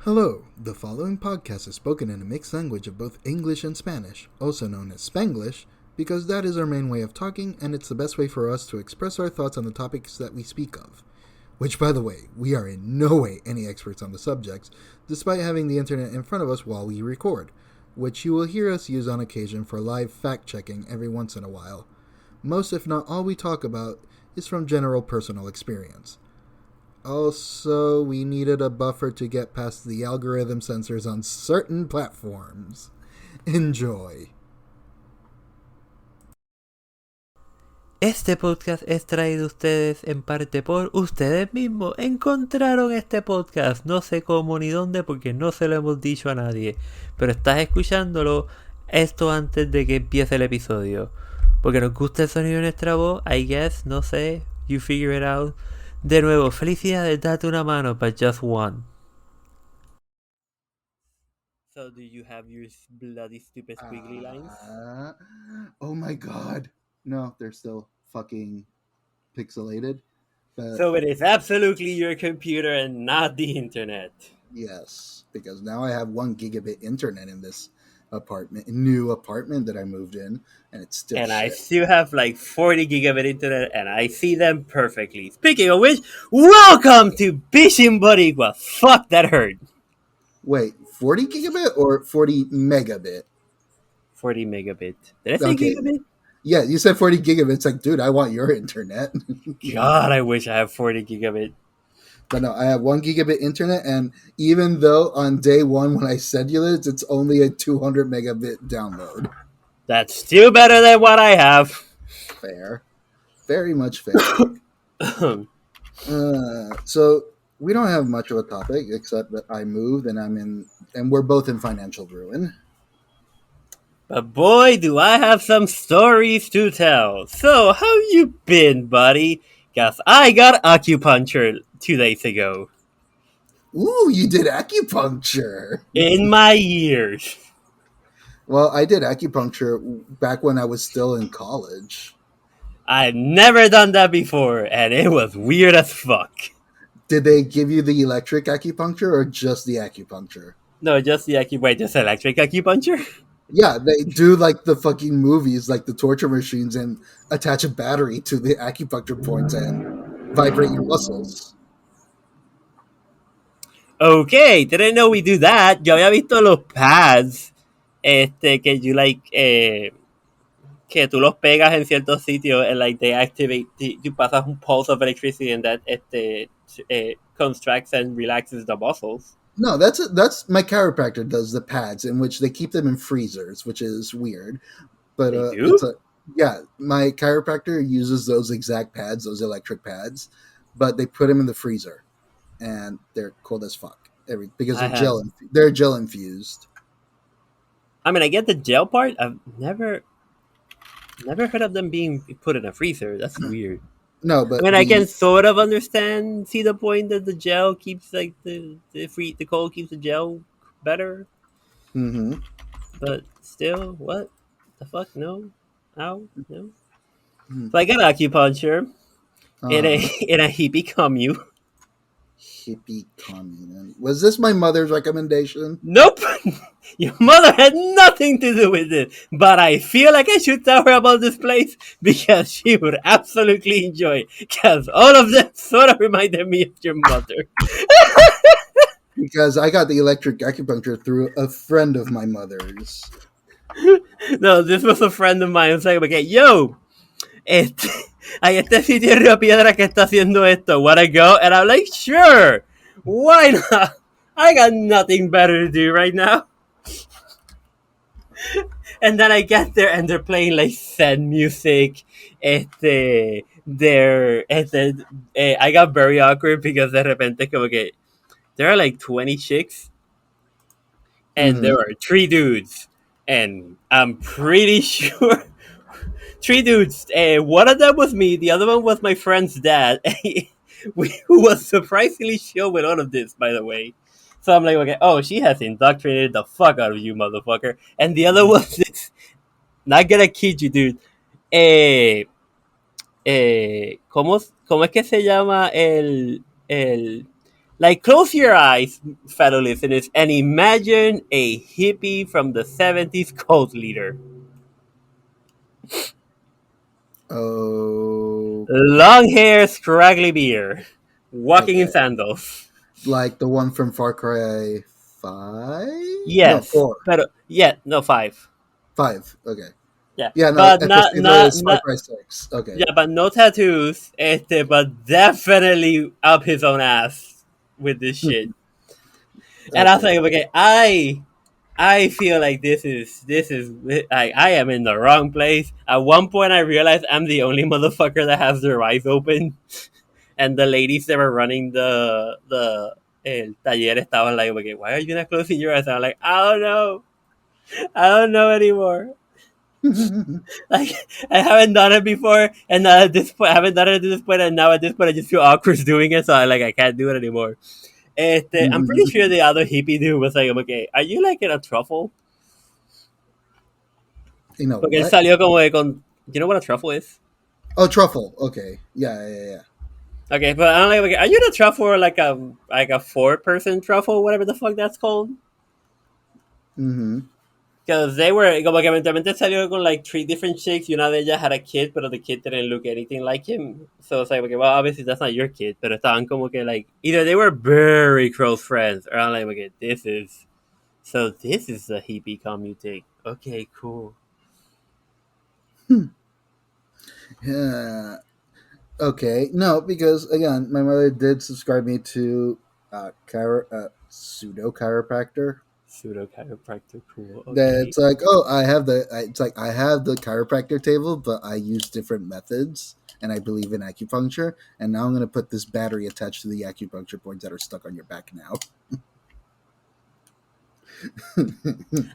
Hello, the following podcast is spoken in a mixed language of both English and Spanish, also known as Spanglish, because that is our main way of talking and it's the best way for us to express our thoughts on the topics that we speak of. Which, by the way, we are in no way any experts on the subjects, despite having the internet in front of us while we record, which you will hear us use on occasion for live fact-checking every once in a while. Most, if not all we talk about, is from general personal experience. Also, we needed a buffer to get past the algorithm censors on certain platforms. Enjoy. Este podcast es traído a ustedes en parte por ustedes mismos. Encontraron este podcast, no sé cómo ni dónde porque no se lo hemos dicho a nadie. Pero estás escuchándolo esto antes de que empiece el episodio. Porque nos gusta el sonido de nuestra voz, I guess, no sé, you figure it out. De nuevo, felicidades, date una mano, but just one. So do you have your bloody stupid squiggly lines? Oh my god. No, they're still fucking pixelated. But So it is absolutely your computer and not the internet. yes, because now I have 1 gigabit internet in this new apartment that I moved in, and it's still And shit. I still have like 40 gigabit internet and I see them perfectly. Speaking of which, welcome to Bichin Boricuas. Fuck, that hurt. Wait, 40 gigabit or 40 megabit? 40 megabit. Did I say Okay. gigabit? Yeah, you said 40 gigabits. Like, dude, I want your internet. God, I wish I have 40 gigabit. But no, I have 1 gigabit internet, and even though on day one when I cellular it, it's only a 200 megabit download. That's still better than what I have. Fair. Very much fair. So we don't have much of a topic except that I moved and we're both in financial ruin. But boy, do I have some stories to tell. So, how you been, buddy? Guess I got acupuncture 2 days ago. Ooh, you did acupuncture. In my ears. Well, I did acupuncture back when I was still in college. I've never done that before, and it was weird as fuck. Did they give you the electric acupuncture or just the acupuncture? No, just the just electric acupuncture? Yeah, they do like the fucking movies, like the torture machines, and attach a battery to the acupuncture points and vibrate your muscles. Okay, didn't know we do that. Yo había visto los pads, que you like, que tú los pegas en ciertos sitios and like they activate, you pasas un pulse of electricity and that contracts and relaxes the muscles. No, that's my chiropractor does the pads in which they keep them in freezers, which is weird. But They do? my chiropractor uses those exact pads, those electric pads, but they put them in the freezer, and they're cold as fuck. Because they're gel infused. I mean, I get the gel part. I've never heard of them being put in a freezer. That's weird. No, but I mean, I can sort of see the point that the gel keeps like the cold keeps the gel better. Mm-hmm. But still, what the fuck? No, how? No. Mm-hmm. So I got acupuncture in a hippie commune. Hippie commune. Was this my mother's recommendation? Nope. Your mother had nothing to do with it, but I feel like I should tell her about this place because she would absolutely enjoy it. Because all of them sort of reminded me of your mother. Because I got the electric acupuncture through a friend of my mother's. No, this was a friend of mine. It's like, okay, yo, hay este sitio en Río Piedra que está haciendo esto. Wanna go? And I'm like, sure. Why not? I got nothing better to do right now. And then I get there and they're playing like Zen music. I got very awkward because de repente como que there are like 20 chicks and there are 3 dudes. And I'm pretty sure 3 dudes. One of them was me. The other one was my friend's dad, who was surprisingly chill with all of this, by the way. So I'm like, okay, oh, she has indoctrinated the fuck out of you, motherfucker. And the other was this. Not gonna kid you, dude. ¿Cómo es que se llama Like, close your eyes, fellow listeners, and imagine a hippie from the 70s cult leader. Oh, Long hair, scraggly beard, walking in okay. sandals. Like the one from Far Cry 5? No, Yes, 4. but yeah, no, 5. 5. Okay. Yeah, Yeah, no, but not Epicentro not is Far not Cry 6. Okay. yeah, but no tattoos. But definitely up his own ass with this shit. And I was Okay. like, okay, I feel like this is like I am in the wrong place. At one point, I realized I'm the only motherfucker that has their eyes open, and the ladies that were running the el taller estaban like, okay, why are you not closing your eyes? And I'm like, I don't know anymore. Like, I haven't done it before, and now at this point, I haven't done it at this point, and now at this point, I just feel awkward doing it, so I can't do it anymore. I'm pretty sure the other hippie dude was like, okay, are you like in a truffle? You know Porque él what? salió como de con... You know what a truffle is? Oh, truffle. Okay. Yeah, yeah, yeah. Okay, but I'm like, okay, are you in a truffle or like a 4-person truffle, whatever the fuck that's called? Mm-hmm. Because they were, como que eventualmente salió con like 3 different chicks, y una de ellas had a kid, pero the kid didn't look anything like him. So it's like, okay, well, obviously that's not your kid, pero estaban como que like, either they were very close friends, or I'm like, okay, this is the hippie commute take. Okay, cool. Yeah. Okay. No, because again, my mother did subscribe me to pseudo chiropractor. Pseudo chiropractor, cool. Okay. That's like, oh, it's like I have the chiropractor table, but I use different methods, and I believe in acupuncture. And now I'm going to put this battery attached to the acupuncture points that are stuck on your back now.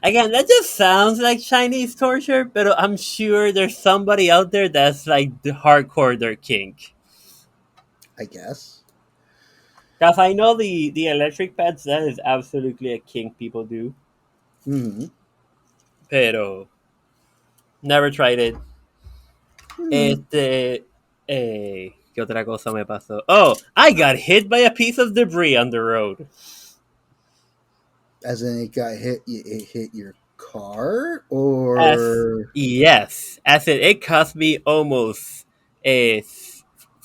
Again, that just sounds like Chinese torture, but I'm sure there's somebody out there that's like the hardcore their kink. I guess. Because I know the electric pads, that is absolutely a kink people do. Mm-hmm. Pero never tried it. Hmm. ¿Qué otra cosa me pasó? Oh, I got hit by a piece of debris on the road. As in, it hit your car, As or yes, as it cost me almost a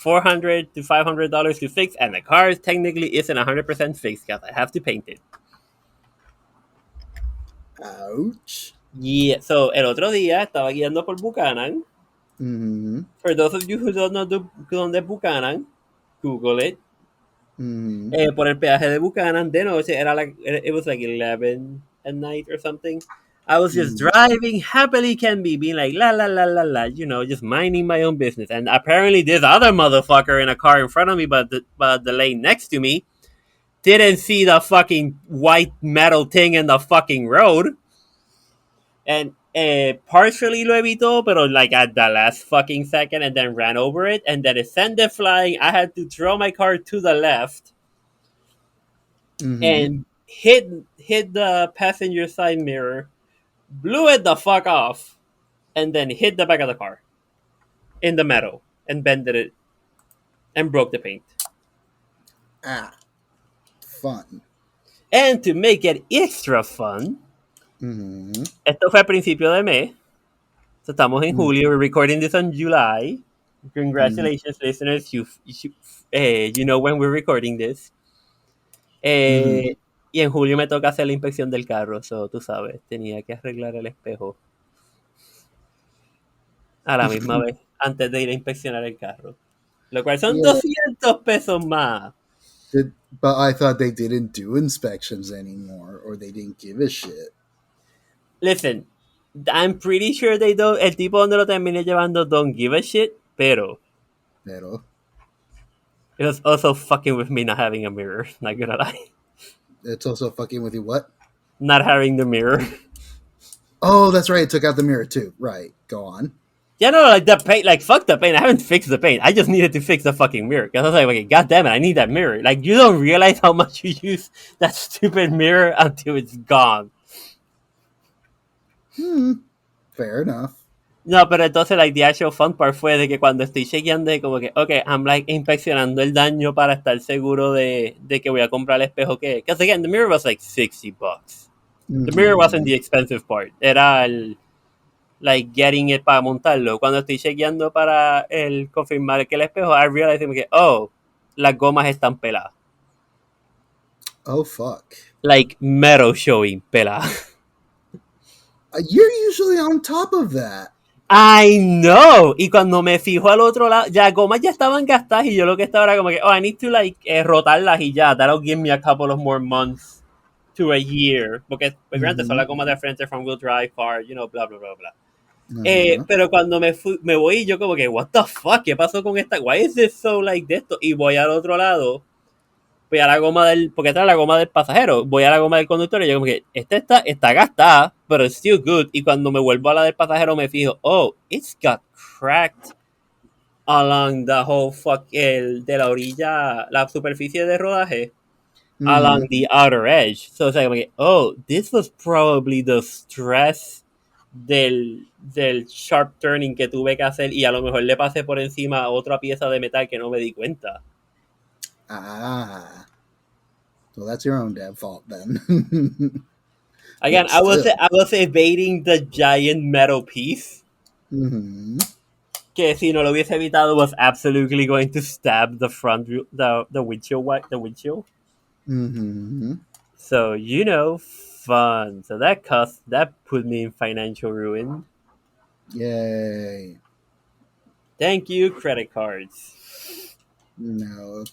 $400 to $500 to fix, and the car technically isn't 100% fixed because I have to paint it. ouch. Yeah, so el otro día estaba guiando por Buchanan. Mm-hmm. For those of you who don't know dónde es Buchanan, Google it. Mm-hmm. Por el peaje de Buchanan de noche, it was like 11 at night or something. I was just Mm-hmm. driving happily can be, being like la la la la la, just minding my own business. And apparently, this other motherfucker in a car in front of me, but the lane next to me, didn't see the fucking white metal thing in the fucking road, and partially lo evitó, pero like at the last fucking second, and then ran over it, and then it sent it flying. I had to throw my car to the left Mm-hmm. and hit the passenger side mirror, blew it the fuck off, and then hit the back of the car in the metal and bended it and broke the paint. Ah, fun. And to make it extra fun, Mm-hmm. esto fue a principio de mes. So estamos en Mm-hmm. julio. We're recording this on July. Mm-hmm. Congratulations, listeners. You know when we're recording this. Mm-hmm. Y en julio me toca hacer la inspección del carro. So, tú sabes, tenía que arreglar el espejo a la misma vez antes de ir a inspeccionar el carro. Lo cual son Yeah, $200 más. but I thought they didn't do inspections anymore, or they didn't give a shit. Listen, I'm pretty sure they don't. El tipo donde lo terminé llevando don't give a shit, pero Pero it was also fucking with me not having a mirror. Not gonna lie. it's also fucking with you. What? Not having the mirror. Oh, that's right. It took out the mirror too. Right. Go on. Yeah, no, like the paint, like fuck the paint. I haven't fixed the paint. I just needed to fix the fucking mirror. Cause I was like, okay, god damn it, I need that mirror. Like you don't realize how much you use that stupid mirror until it's gone. Fair enough. No, pero entonces, like, the actual fun part fue de que cuando estoy chequeando, de como que, okay, I'm, like, inspeccionando el daño para estar seguro de que voy a comprar el espejo que... Because, again, the mirror was, like, $60. The mirror wasn't Mm-hmm. the expensive part. Era el, like, getting it para montarlo. Cuando estoy chequeando para el confirmar que el espejo, I realized como que, oh, las gomas están peladas. Oh, fuck. Like, metal showing peladas. You're usually on top of that. I know. Y cuando me fijo al otro lado, ya gomas ya estaban gastadas y yo lo que estaba era como que, oh, I need to like rotarlas y ya. That'll give me a couple of more months to a year. Porque, pues, granted, son las gomas de frente from wheel drive car, you know, bla, bla, bla, bla. Uh-huh. Pero cuando me voy, yo como que, what the fuck, ¿qué pasó con esta? Why is this so like de esto? Y voy al otro lado, voy a la goma del, porque esta es la goma del pasajero, voy a la goma del conductor y yo como que, esta está gastada, pero it's still good. Y cuando me vuelvo a la del pasajero me fijo, oh, it's got cracked along the whole de la orilla, la superficie de rodaje, Mm-hmm. along the outer edge. So it's like, oh, this was probably the stress del sharp turning que tuve que hacer y a lo mejor le pasé por encima a otra pieza de metal que no me di cuenta. Ah. Well, that's your own damn fault then. Again, But I still. was evading the giant metal piece. Mm-hmm. Que si no lo hubiese evitado was absolutely going to stab the front the windshield the windshield. Mm-hmm. So you know, fun. So that put me in financial ruin. Yay. Thank you, credit cards. No,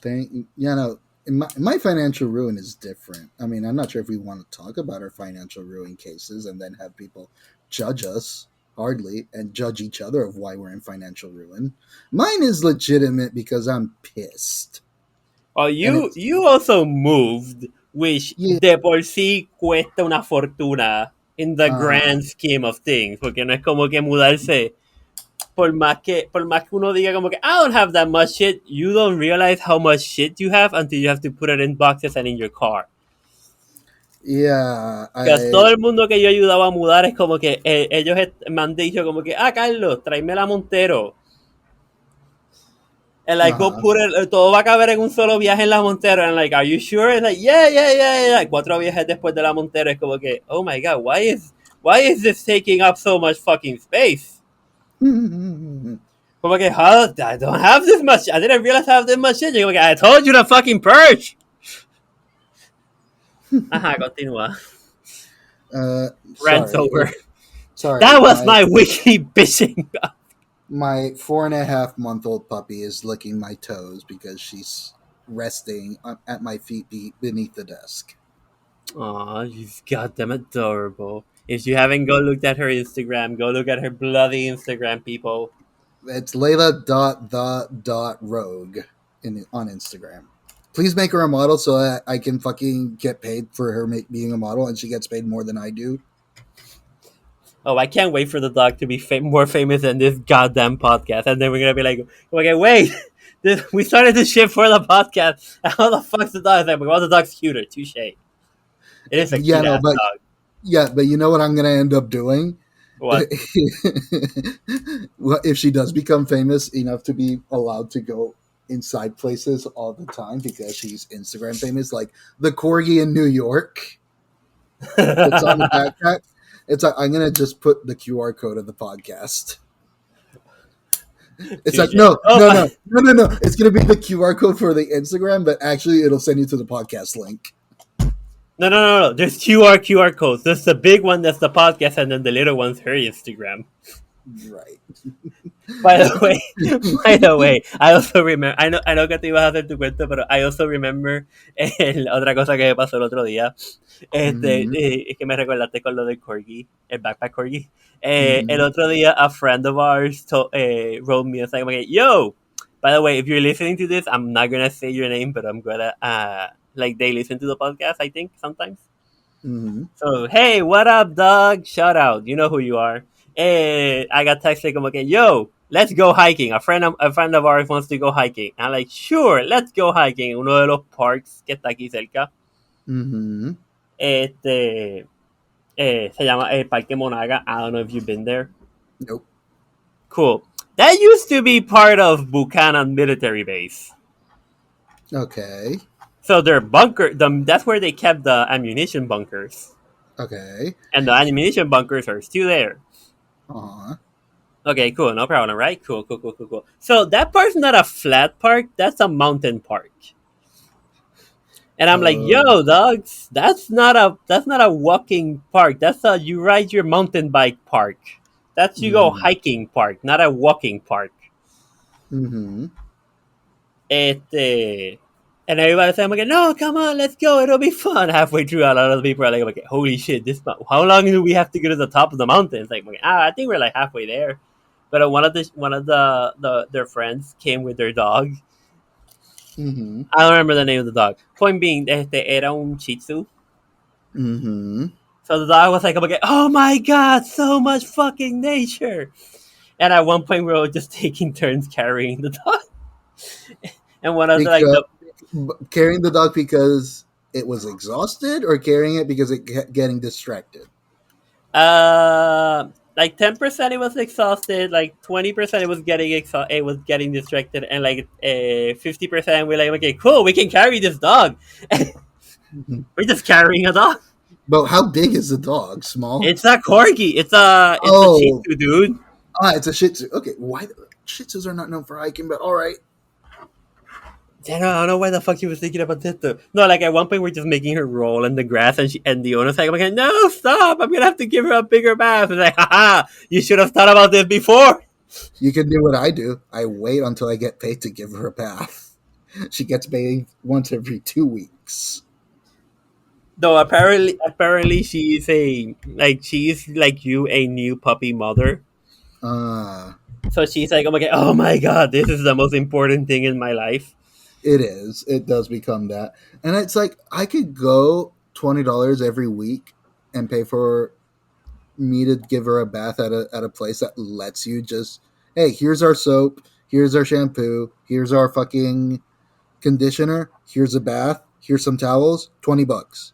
my financial ruin is different. I mean, I'm not sure if we want to talk about our financial ruin cases and then have people judge us hardly and judge each other of why we're in financial ruin. Mine is legitimate because I'm pissed. Oh, And it's you also moved, which yeah, de por sí cuesta una fortuna in the uh, grand scheme of things, porque no es como que mudarse. Por más que uno diga como que I don't have that much shit, you don't realize how much shit you have until you have to put it in boxes and in your car. yeah, Que todo el mundo que yo ayudaba a mudar es como que ellos me han dicho como que, Carlos, tráeme la Montero. And like, go uh-huh. put it, todo va a caber en un solo viaje en la Montero. And like, are you sure? It's like, yeah, yeah, yeah, yeah. 4 viajes después de la Montero es como que, oh my god, why is this taking up so much fucking space? Como que, how, I don't have this much, I didn't realize I have this much shit. Yo como que, I told you to fucking purge. Ajá, continúa. Rant's Sorry, over. sorry. That was my wiki bitching. My 4.5-month-old puppy is licking my toes because she's resting at my feet beneath the desk. Aw, she's goddamn adorable. If you haven't go looked at her Instagram, go look at her bloody Instagram, people. It's Layla.the.rogue on Instagram. Please make her a model so that I can fucking get paid for her being a model, and she gets paid more than I do. Oh, I can't wait for the dog to be more famous than this goddamn podcast. And then we're going to be like, okay, wait. We started this shit for the podcast. How the fuck's the dog? It's like, well, the dog's cuter. Touche. It is a cute ass dog. Yeah, but you know what I'm going to end up doing? What? Well, if she does become famous enough to be allowed to go inside places all the time because she's Instagram famous, like the corgi in New York that's on the backpack. It's like, I'm gonna just put the QR code of the podcast. It's like no. It's gonna be the QR code for the Instagram, but actually it'll send you to the podcast link. No. There's QR codes. There's the big one that's the podcast, and then the little one's her Instagram. Right. By the way, I also remember, I know que te ibas a hacer tu cuento, pero I also remember otra cosa que me pasó el otro día. Es que me recordaste con lo del corgi, el backpack corgi. El otro día, a friend of ours wrote me and said, like, yo, by the way, if you're listening to this, I'm not gonna say your name, but I'm gonna, like, they listen to the podcast, I think, sometimes. Mm-hmm. So, hey, what up, dog? Shout out. You know who you are. I got texted como que, yo, let's go hiking. A friend of ours wants to go hiking. I'm like, sure, let's go hiking. Uno de los parks que está aquí cerca. Mm-hmm. Se llama el Parque Monaga. I don't know if you've been there. Nope. Cool. That used to be part of Buchanan military base. Okay. So their bunker, that's where they kept the ammunition bunkers. Okay. And the ammunition bunkers are still there. Aw. Okay, cool. No problem, right? Cool. So that part's not a flat park. That's a mountain park. And I'm like, Oh. yo, dogs, that's not a walking park. That's a you ride your mountain bike park. That's you go Mm-hmm. hiking park, not a walking park. Mm-hmm. Este, and everybody's saying, like, no, come on, let's go, it'll be fun. Halfway through, a lot of the people are like, okay, holy shit, how long do we have to get to the top of the mountain? It's like, I think we're like halfway there. But one of their friends came with their dog. Mm-hmm. I don't remember the name of the dog. Point being, era un Shih Tzu. Mm-hmm. So the dog was like, okay, oh my god, so much fucking nature. And at one point, we were just taking turns carrying the dog. And one of the, like Because the carrying the dog because it was exhausted, or carrying it because it kept getting distracted. like 10% it was exhausted, like 20% it was getting distracted, and like 50% we're like, okay, cool, we can carry this dog. Mhm. We're just carrying a dog. But how big is the dog? Small? It's a corgi. It's a Shih Oh, Tzu, dude. it's a Shih Tzu. Okay, why Shih Tzus are not known for hiking? But all right. I don't know why the fuck he was thinking about this though. No, like at one point we're just making her roll in the grass, and the owner's like, I'm like, no, stop! I'm gonna have to give her a bigger bath. And like, haha, you should have thought about this before. You can do what I do. I wait until I get paid to give her a bath. She gets bathed once every 2 weeks. Though apparently she's like you, a new puppy mother. Uh, So she's like, oh my god, this is the most important thing in my life. it is. It does become that. And it's like, I could go $20 every week and pay for me to give her a bath at a place that lets you just, hey, here's our soap, here's our shampoo, here's our fucking conditioner, here's a bath, here's some towels, $20.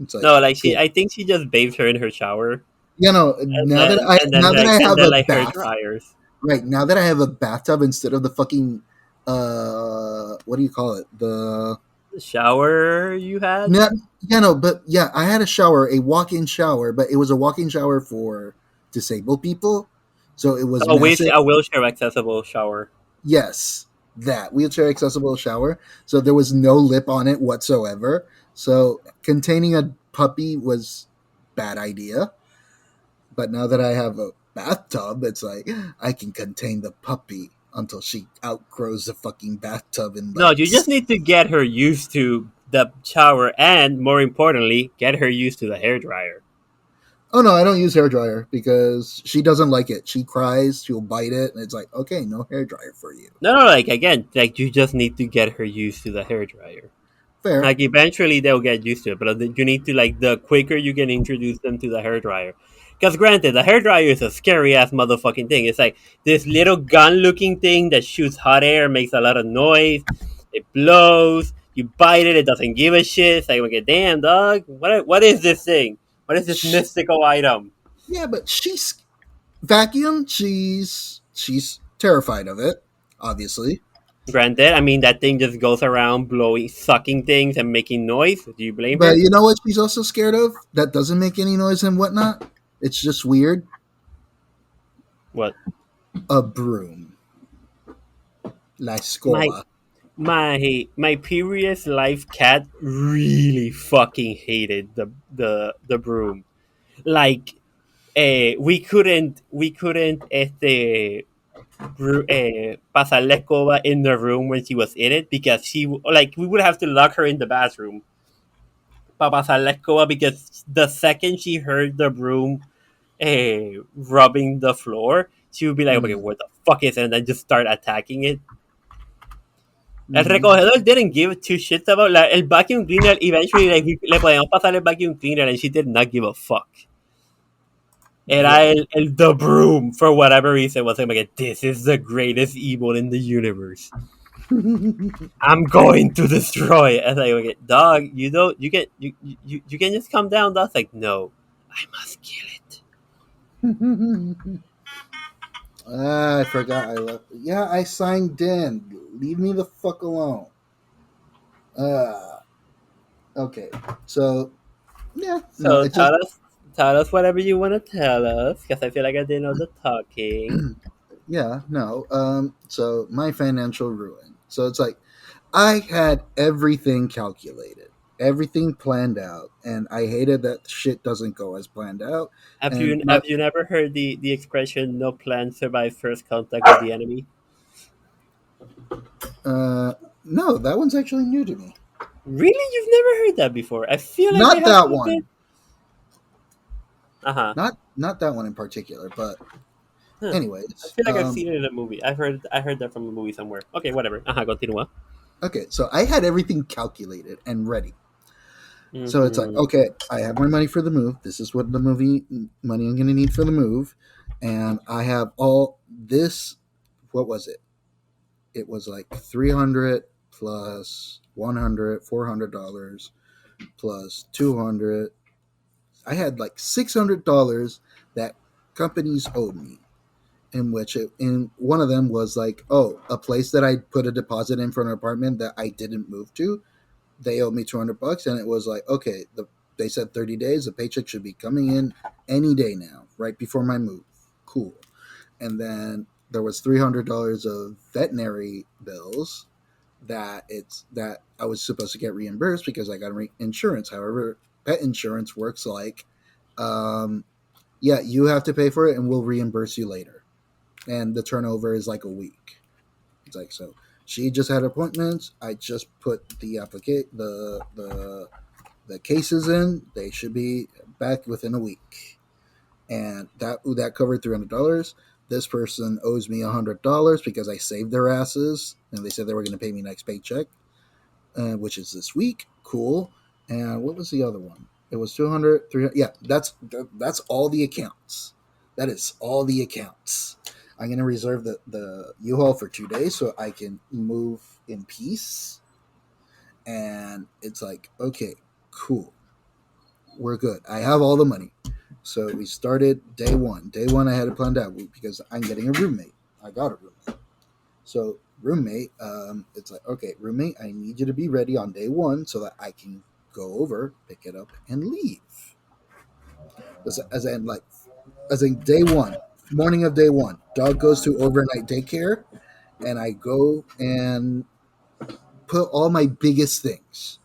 It's like, No, like cool. I think she just bathes her in her shower, You know, now that I and then now that like I have a like her bath, dryers. right now that I have a bathtub instead of the fucking what do you call it? The The shower you had? no, but yeah, I had a shower, a walk-in shower, but it was a walk-in shower for disabled people, so it was massive. A wheelchair accessible shower. Yes, that wheelchair accessible shower. So there was no lip on it whatsoever. So containing a puppy was bad idea. But now that I have a bathtub, it's like I can contain the puppy until she outgrows the fucking bathtub and No, like. you just need to get her used to the shower, and more importantly, get her used to the hair dryer. Oh no, I don't use hair dryer because she doesn't like it. She cries, she'll bite it, and it's like, okay, no hair dryer for you. No, like again, like you just need to get her used to the hair dryer. Fair. Like eventually they'll get used to it, but you need to, like, the quicker you can introduce them to the hair dryer. Because granted, the hair dryer is a scary ass motherfucking thing. It's like this little gun looking thing that shoots hot air, makes a lot of noise, it blows. You bite it, it doesn't give a shit. It's like, okay, damn dog, what is this thing? What is this mystical item? Yeah, but she's vacuum. She's terrified of it, obviously. Granted, I mean that thing just goes around blowing, sucking things and making noise. Do you blame her? But you know what she's also scared of? That doesn't make any noise and whatnot. It's just weird. What? A broom. La escoba. My previous life cat really fucking hated the broom. Like, we couldn't pasar la escoba in the room when she was in it, because we would have to lock her in the bathroom para pasar la escoba, because the second she heard the broom rubbing the floor, she would be like, okay, what the fuck is it? And then just start attacking it. El recogedor didn't give two shits about, like, el vacuum cleaner. Eventually, like, le podíamos pasar el vacuum cleaner, and she did not give a fuck. Era the broom, for whatever reason, was like, this is the greatest evil in the universe. I'm going to destroy it. I was like, okay, dog, you can just come down. That's like, no, I must kill it. I forgot I left. Yeah, I signed in. Leave me the fuck alone. Uh, okay. So, yeah, no, So it just, tell us whatever you want to tell us, because I feel like I did all the talking. yeah, no. So my financial ruin. So it's like, I had everything calculated, everything planned out, and I hated that shit doesn't go as planned out. And my, Have you never heard the expression "no plan survives first contact with the enemy"? uh, no, that one's actually new to me. Really, you've never heard that before? I feel like it Not has that to have been. one. Uh huh. Not that one in particular. But Huh. I anyways, feel like I've seen it in a movie. I heard that from a movie somewhere. Okay, whatever. Uh huh. Continue. okay. So I had everything calculated and ready. So it's like, Mm-hmm. okay, I have my money for the move. This is what the movie money I'm going to need for the move, and I have all this. What was it? It was like 300 plus 100, $400 plus 200. I had like $600 that companies owed me. In one of them was like, oh, a place that I put a deposit in for an apartment that I didn't move to, they owed me $200, and it was like, okay, they said 30 days. The paycheck should be coming in any day now, right before my move. Cool. And then there was $300 of veterinary bills that I was supposed to get reimbursed because I got insurance. However, pet insurance works like, um, yeah, you have to pay for it, and we'll reimburse you later. And the turnover is like a week. It's like, so she just had appointments. I just put the cases in. They should be back within a week, and that covered $300. This person owes me $100 because I saved their asses, and they said they were going to pay me next paycheck, which is this week. Cool. And what was the other one? It was 200, 300. Yeah, that's all the accounts. That is all the accounts. I'm going to reserve the U-Haul for 2 days so I can move in peace. And it's like, okay, cool. We're good. I have all the money. So we started day one. Day one, I had it planned out because I'm getting a roommate. I got a roommate. So roommate, it's like, okay, roommate, I need you to be ready on day one so that I can go over, pick it up, and leave. As in, like, as in day one, morning of day one, dog goes to overnight daycare, and I go and put all my biggest things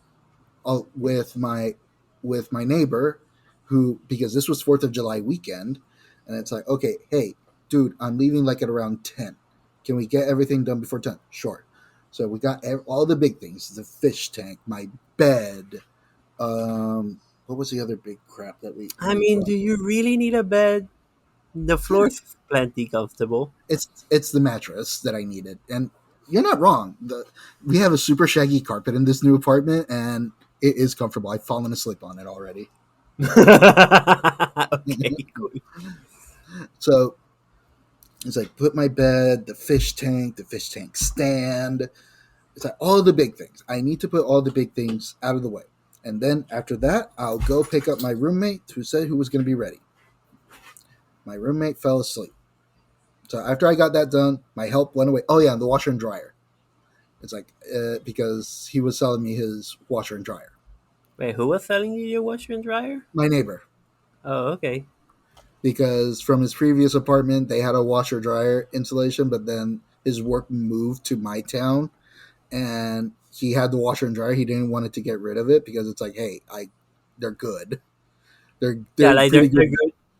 with my neighbor, who, because this was 4th of July weekend, and it's like, okay, hey, dude, I'm leaving like at around 10. Can we get everything done before 10? Sure. So we got all the big things: the fish tank, my bed. What was the other big crap that I we mean, do bought? you really need a bed? The Yeah, floor's plenty comfortable. it's the mattress that I needed, and you're not wrong. We have a super shaggy carpet in this new apartment, and it is comfortable. I've fallen asleep on it already. Okay, cool. So it's like, put my bed, the fish tank stand. It's like all the big things. I need to put all the big things out of the way. And then after that, I'll go pick up my roommate who was going to be ready. My roommate fell asleep. So after I got that done, my help went away. Oh yeah, and the washer and dryer. It's like, because he was selling me his washer and dryer. Wait, who was selling you your washer and dryer? My neighbor, Oh, okay. because from his previous apartment, they had a washer dryer installation, but then his work moved to my town, and he had the washer and dryer. He didn't want it to get rid of it because it's like, hey, they're good. Yeah, They're like pretty they're good.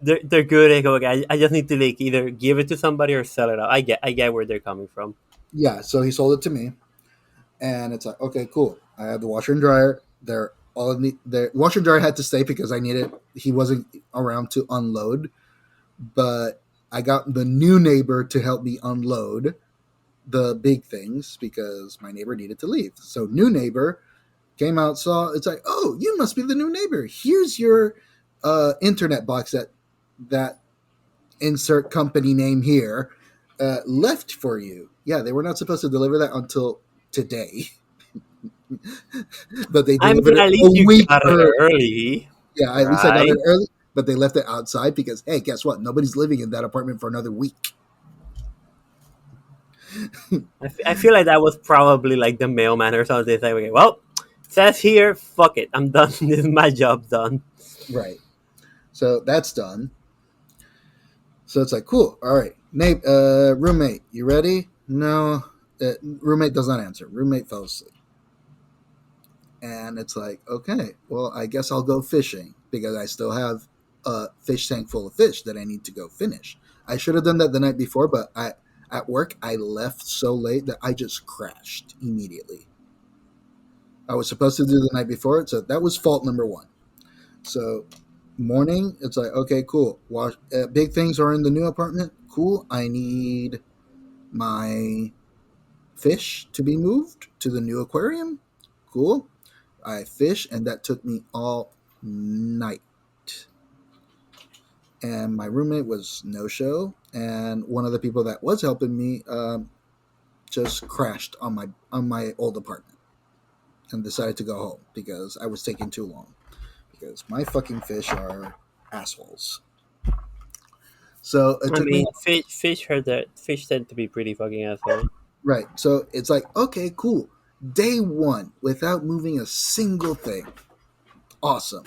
good. They're good. I go, okay, I just need to like either give it to somebody or sell it out. I get where they're coming from. Yeah, so he sold it to me, and it's like, okay, cool. I have the washer and dryer. They're all in the washer and dryer had to stay because I needed. He wasn't around to unload, but I got the new neighbor to help me unload the big things because my neighbor needed to leave. So new neighbor came out, saw, it's like, oh, you must be the new neighbor. Here's your internet box that insert company name here left for you. Yeah, they were not supposed to deliver that until today, but they I delivered mean, it at a least you week got it early. early, Yeah, at least I got it right? early, but they left it outside because, hey, guess what? Nobody's living in that apartment for another week. I feel like that was probably like the mailman or something. It's like, okay, well, says here, fuck it, I'm done. This is my job done. Right. So that's done. So it's like, cool. All right. Nate, roommate, you ready? No. Roommate does not answer. Roommate fell asleep. And it's like, okay, well, I guess I'll go fishing because I still have a fish tank full of fish that I need to go finish. I should have done that the night before, but at work, I left so late that I just crashed immediately. I was supposed to do the night before, so that was fault number one. So morning, it's like, okay, cool. Big things are in the new apartment. Cool. I need my fish to be moved to the new aquarium. Cool. I fish, and that took me all night. And my roommate was no show, and one of the people that was helping me just crashed on my old apartment and decided to go home because I was taking too long. Because my fucking fish are assholes. So it I took me mean, fish tend to be pretty fucking assholes. right. So it's like, okay, cool. Day one without moving a single thing. Awesome.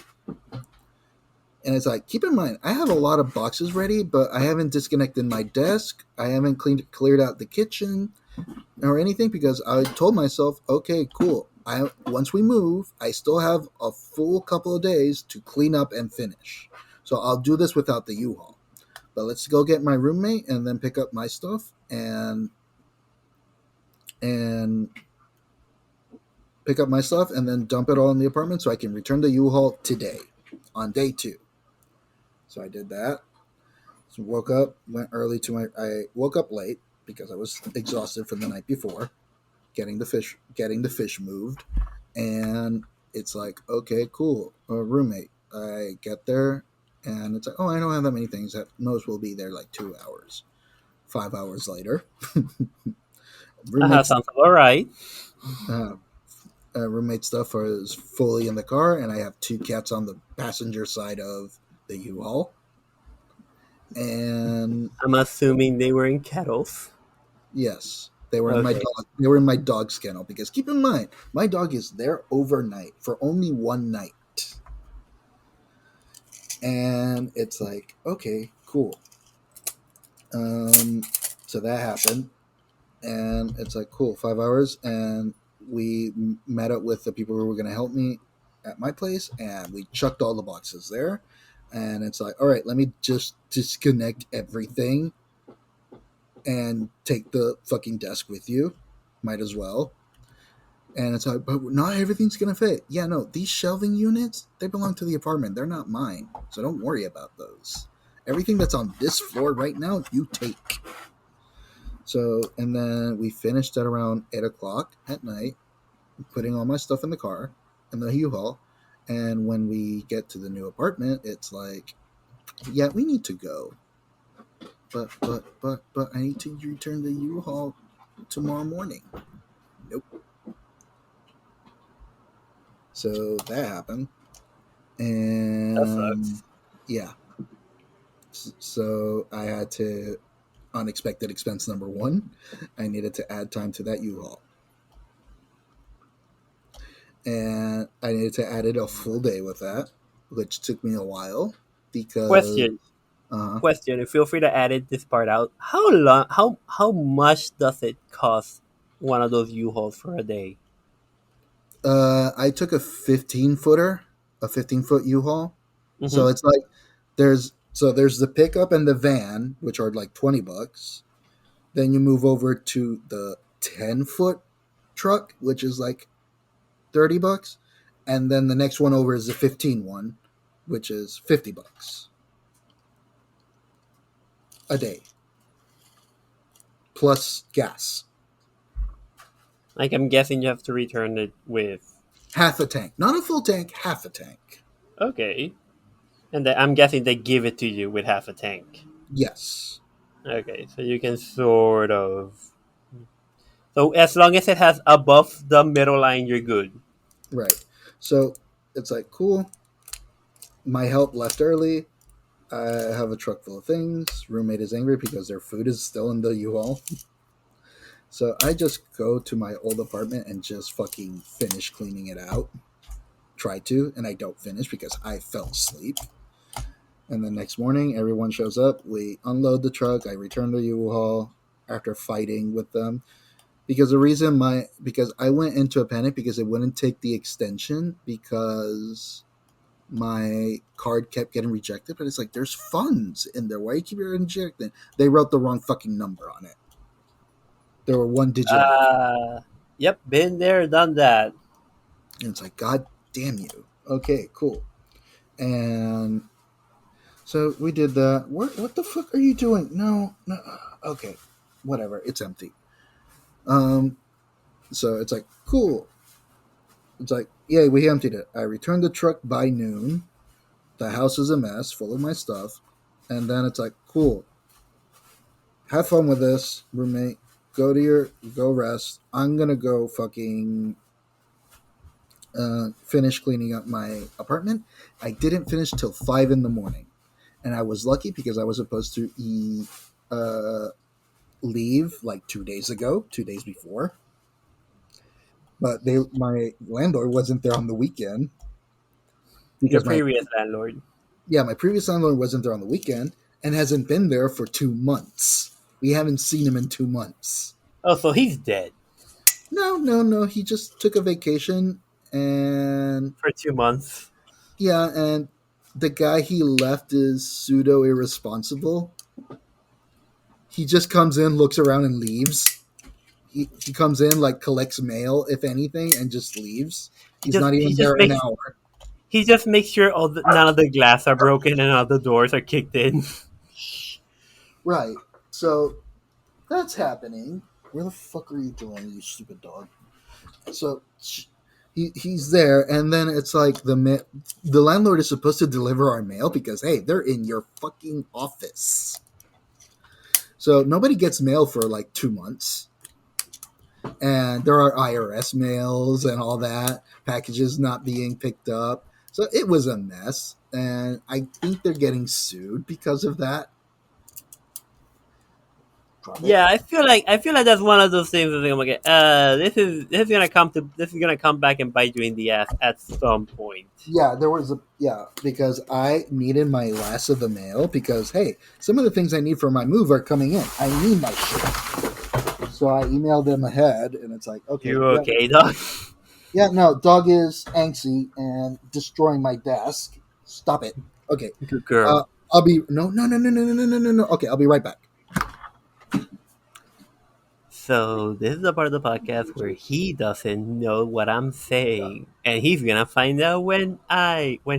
And it's like, keep in mind, I have a lot of boxes ready, but I haven't disconnected my desk. I haven't cleared out the kitchen or anything because I told myself, okay, cool. Once we move, I still have a full couple of days to clean up and finish. So I'll do this without the U-Haul. But let's go get my roommate and then pick up my stuff and pick up my stuff and then dump it all in the apartment so I can return the U-Haul today on day 2. So I did that. So woke up, went early I woke up late because I was exhausted from the night before getting the fish moved. And it's like, okay, cool. A roommate. I get there and it's like, oh, I don't have that many things. At most we'll be there like 2 hours. 5 hours later. Sounds all right. Roommate stuff is fully in the car, and I have 2 cats on the passenger side of the U-Haul. And I'm assuming they were in kettles. yes, they were in my dog. They were in my dog's kennel because keep in mind, my dog is there overnight for only one night. And it's like, okay, cool. So that happened, and it's like, cool, 5 hours, and we met up with the people who were going to help me at my place, and we chucked all the boxes there. And it's like, all right, let me just disconnect everything and take the fucking desk with you. Might as well. And it's like, but not everything's going to fit. Yeah, no, these shelving units, they belong to the apartment. They're not mine. So don't worry about those. Everything that's on this floor right now, you take. So, and then we finished at around 8 o'clock at night, putting all my stuff in the car, in the U-Haul. And when we get to the new apartment, it's like, yeah, we need to go. But I need to return the U-Haul tomorrow morning. Nope. So that happened. And That sucks. yeah. So I had to, unexpected expense number 1, I needed to add time to that U-Haul. And I needed to add it a full day with that, which took me a while because Question, and feel free to edit this part out. How long? How much does it cost one of those U-Hauls for a day? I took a 15-foot U-Haul. Mm-hmm. So it's like there's the pickup and the van, which are like $20. Then you move over to the 10-foot truck, which is like $30, and then the next one over is the 15 one, which is $50 a day, plus gas. Like, I'm guessing you have to return it with half a tank, not a full tank, half a tank. Okay, and I'm guessing they give it to you with half a tank. Yes. Okay, so you can sort of. So as long as it has above the middle line, you're good. Right. So it's like, cool. My help left early. I have a truck full of things. Roommate is angry because their food is still in the U-Haul. So I just go to my old apartment and just fucking finish cleaning it out. Try to, and I don't finish because I fell asleep. And the next morning, everyone shows up. We unload the truck. I return the U-Haul after fighting with them because because I went into a panic because it wouldn't take the extension because my card kept getting rejected. But it's like there's funds in there. Why you keep getting rejected? They wrote the wrong fucking number on it. There were one digit off. Yep, been there, done that. And it's like, God damn you. Okay, cool. And so we did that. What the fuck are you doing? No. Okay, whatever. It's empty. So it's like, cool. It's like, yay, we emptied it. I returned the truck by noon. The house is a mess, full of my stuff. And then it's like, cool. Have fun with this, roommate. Go rest. I'm gonna go fucking finish cleaning up my apartment. I didn't finish till 5 in the morning. And I was lucky because I was supposed to leave like 2 days before. But my landlord wasn't there on the weekend. Your Because previous landlord. my previous landlord wasn't there on the weekend and hasn't been there for 2 months. We haven't seen him in 2 months. Oh, so he's dead No. He just took a vacation and for 2 months. yeah, and the guy he left is pseudo irresponsible. He just comes in, looks around, and leaves. He comes in, like, collects mail, if anything, and just leaves. He's not He even just there an makes hour. he just makes sure none of the glass are broken and all the doors are kicked in. Right. So that's happening. Where the fuck are you doing, you stupid dog? So he's there, and then it's like the landlord is supposed to deliver our mail because, hey, they're in your fucking office. So nobody gets mail for like 2 months. And there are IRS mails and all that, packages not being picked up. So it was a mess. And I think they're getting sued because of that. Yeah, I feel like that's one of those things. That I'm like, this is gonna come back and bite you in the ass at some point. Yeah, because I needed my last of the mail because, hey, some of the things I need for my move are coming in. I need my shit. So I emailed them ahead, and it's like, okay. You okay, dog? Yeah, no, dog is angsty and destroying my desk. Stop it. Okay. Good girl. I'll be no. Okay, I'll be right back. So this is the part of the podcast where he doesn't know what I'm saying, and he's gonna find out when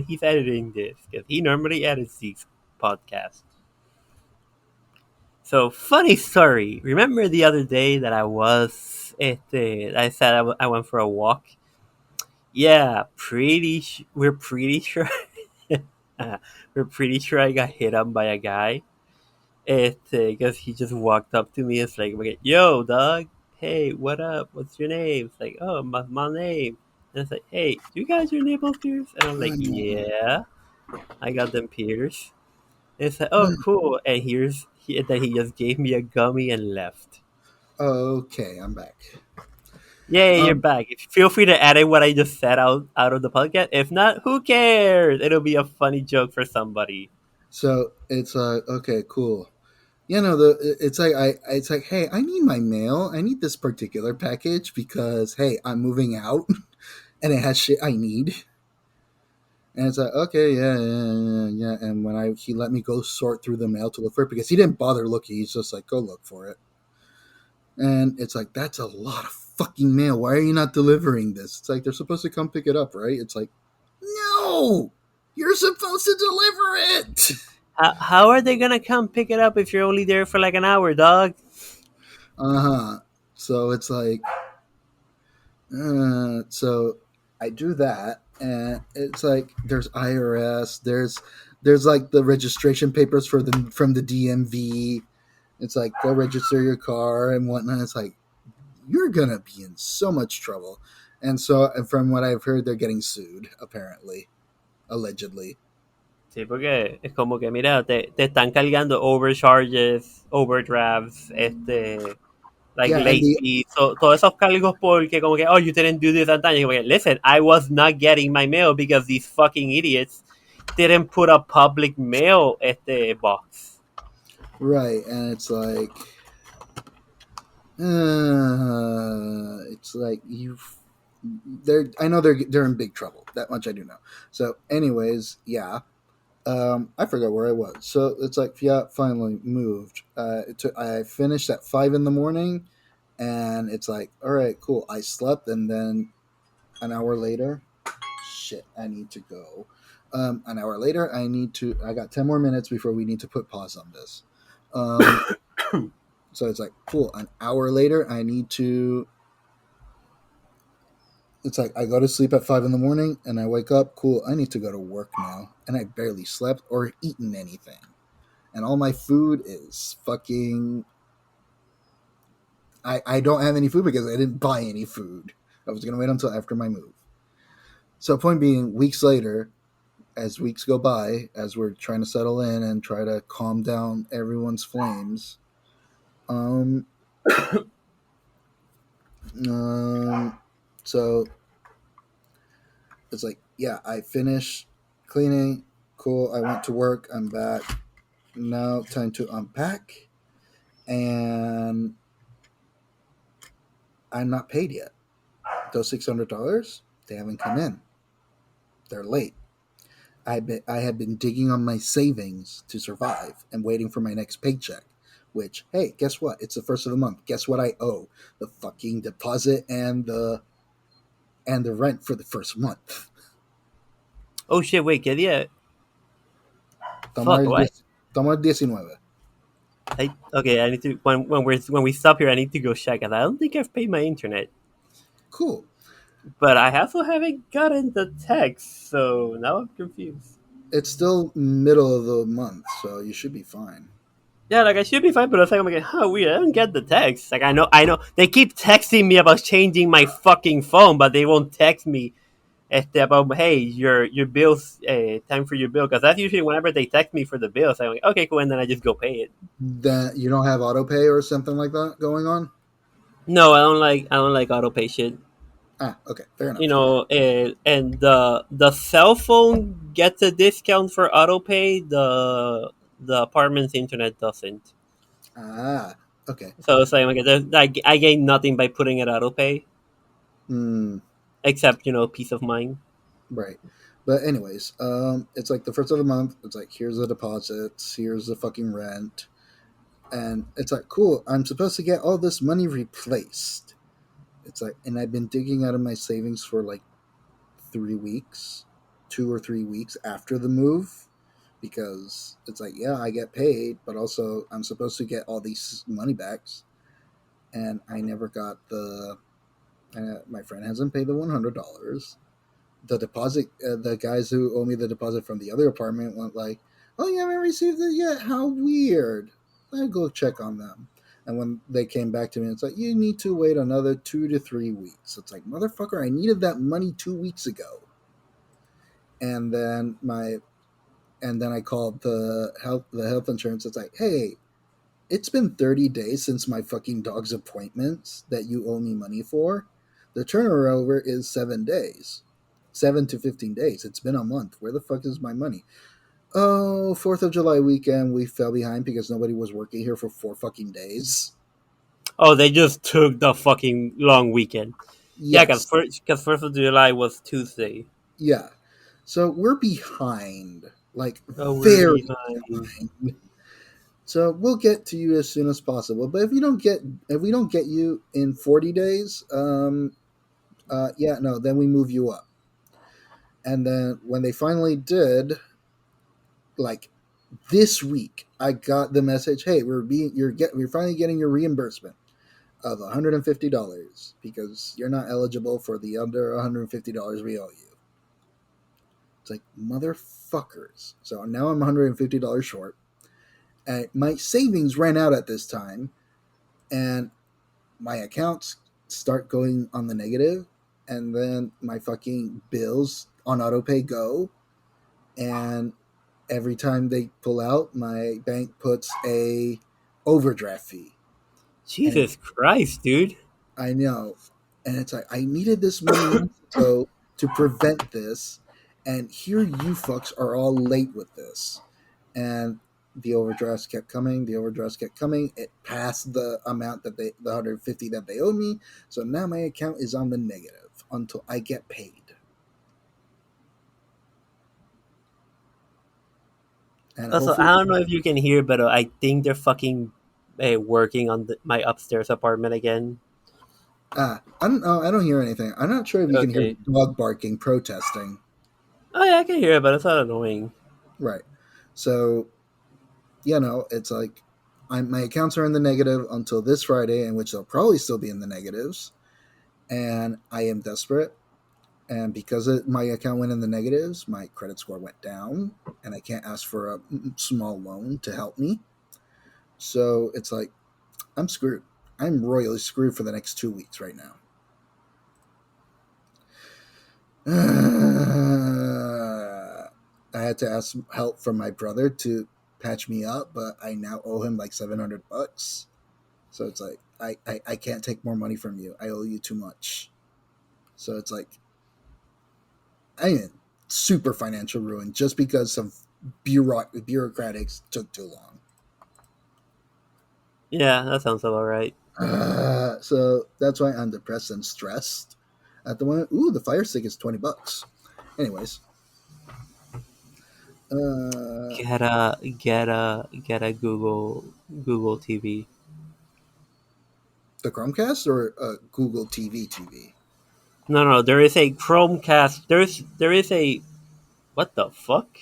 he's editing this because he normally edits these podcasts. So funny story. Remember the other day that I said I went for a walk. Yeah, we're pretty sure. We're pretty sure I got hit up by a guy. Because he just walked up to me and it's like, okay, yo, dog, hey, what up? What's your name? It's like, oh, my name. And it's like, hey, you guys your nipples pierced? And I'm like, yeah, I got them pierced. And it's like, oh, cool. And then he just gave me a gummy and left. Okay, I'm back. Yay, you're back. Feel free to edit what I just said out of the podcast. If not, who cares? It'll be a funny joke for somebody. So it's okay, cool. Yeah, no, it's like, hey, I need my mail. I need this particular package because, hey, I'm moving out, and it has shit I need. And it's like, okay, yeah. And when he let me go sort through the mail to look for it because he didn't bother looking. He's just like, go look for it. And it's like, that's a lot of fucking mail. Why are you not delivering this? It's like, they're supposed to come pick it up, right? It's like, no, you're supposed to deliver it. How are they gonna come pick it up if you're only there for like an hour, dog? So it's like, so I do that, and it's like there's IRS, there's like the registration papers from the DMV. It's like, go register your car and whatnot. It's like, you're gonna be in so much trouble. And so, from what I've heard, they're getting sued, apparently, allegedly. Sí, porque es como que, mira, te están cargando overcharges, overdrafts, like Yeah, and late the fees, so todos esos cargos porque como que, oh, you didn't do this and that. Como que, listen, I was not getting my mail because these fucking idiots didn't put a public mail box. right, and it's like you. They're. I know they're in big trouble. That much I do know. So, anyways, yeah. I forgot where I was. So it's like, yeah, finally moved. I finished at 5 in the morning, and it's like, all right, cool. I slept, and then an hour later, shit, I need to go. An hour later, I got 10 more minutes before we need to put pause on this. So it's like, cool. An hour later, it's like, I go to sleep at 5 in the morning and I wake up, cool, I need to go to work now. And I barely slept or eaten anything. And all my food is fucking. I don't have any food because I didn't buy any food. I was going to wait until after my move. So, point being, weeks later, as weeks go by, as we're trying to settle in and try to calm down everyone's flames, um, so it's like, yeah, I finished cleaning. Cool. I went to work. I'm back. Now, time to unpack. And I'm not paid yet. Those $600, they haven't come in. They're late. I had been digging on my savings to survive and waiting for my next paycheck. Which, hey, guess what? It's the first of the month. Guess what I owe? The fucking deposit and the rent for the first month. Oh shit! Wait, ¿qué día? Estamos Fuck, el, what? 10 estamos el 19. Okay, I need to when we stop here, I need to go check. And I don't think I've paid my internet, Cool. but I also haven't gotten the text, so now I'm confused. It's still middle of the month, so you should be fine. Yeah, like I should be fine, but it's like I'm like, huh, weird. I don't get the text. Like I know, they keep texting me about changing my fucking phone, but they won't text me about hey, your bills, time for your bill, because that's usually whenever they text me for the bills. I'm like, okay, cool, and then I just go pay it. That you don't have auto pay or something like that going on? No, I don't like auto pay shit. Ah, okay, fair You enough. know, and the cell phone gets a discount for auto pay. The apartment's internet doesn't. Ah, okay. So it's like, okay, I gain nothing by putting it auto pay Hmm. except peace of mind. Right. But anyways, it's like the first of the month. It's like, here's the deposits, here's the fucking rent, and it's like, cool. I'm supposed to get all this money replaced. It's like, and I've been digging out of my savings for like 3 weeks, 2 or 3 weeks after the move, because it's like, yeah, I get paid, but also I'm supposed to get all these money backs, and I never got the. My friend hasn't paid the $100. The deposit, the guys who owe me the deposit from the other apartment went like, "Oh, you haven't received it yet? How weird." I go check on them, and when they came back to me, it's like, you need to wait another 2 to 3 weeks. It's like, motherfucker, I needed that money 2 weeks ago. And then I called the health insurance. It's like, hey, it's been 30 days since my fucking dog's appointments that you owe me money for. The turnover is 7 days. 7 to 15 days. It's been a month. Where the fuck is my money? Oh, 4th of July weekend, we fell behind because nobody was working here for 4 fucking days. Oh, they just took the fucking long weekend. Yeah, because Yes. First of July was Tuesday. Yeah. So we're behind. Like, Oh, we're very behind. behind. So we'll get to you as soon as possible. But if we don't get you in 40 days, yeah, no, then we move you up. And then when they finally did, like this week, I got the message, "Hey, we're finally getting your reimbursement of $150 because you're not eligible for the under $150 we owe you." It's like, motherfuckers. So now I'm $150 short. And my savings ran out at this time, and my accounts start going on the negative, and then my fucking bills on autopay go, and every time they pull out, my bank puts a overdraft fee. And Jesus Christ, dude. I know. And it's like, I needed this money months ago to prevent this. And here you fucks are all late with this. And the overdrafts kept coming. The overdrafts kept coming. It passed the amount that the 150 that they owed me. So now my account is on the negative until I get paid. And Also, hopefully, I don't know if you can hear, but I think they're fucking working on my upstairs apartment again. I don't know. I don't hear anything. I'm not sure if you can hear Okay. the dog barking, protesting. Oh yeah, I can hear it, but it's not annoying. Right. So, it's like my accounts are in the negative until this Friday, in which they'll probably still be in the negatives. And I am desperate. And because my account went in the negatives, my credit score went down, and I can't ask for a small loan to help me. So it's like, I'm screwed. I'm royally screwed for the next 2 weeks right now. I had to ask help from my brother to patch me up, but I now owe him like $700. So it's like, I can't take more money from you. I owe you too much. So it's like, I am in super financial ruin just because some bureaucratics took too long. Yeah, that sounds about right. So that's why I'm depressed and stressed at the moment. Ooh, the Fire Stick is $20. Anyways, Get a Google TV. the Chromecast or Google TV? No, there is a Chromecast. There is a what the fuck?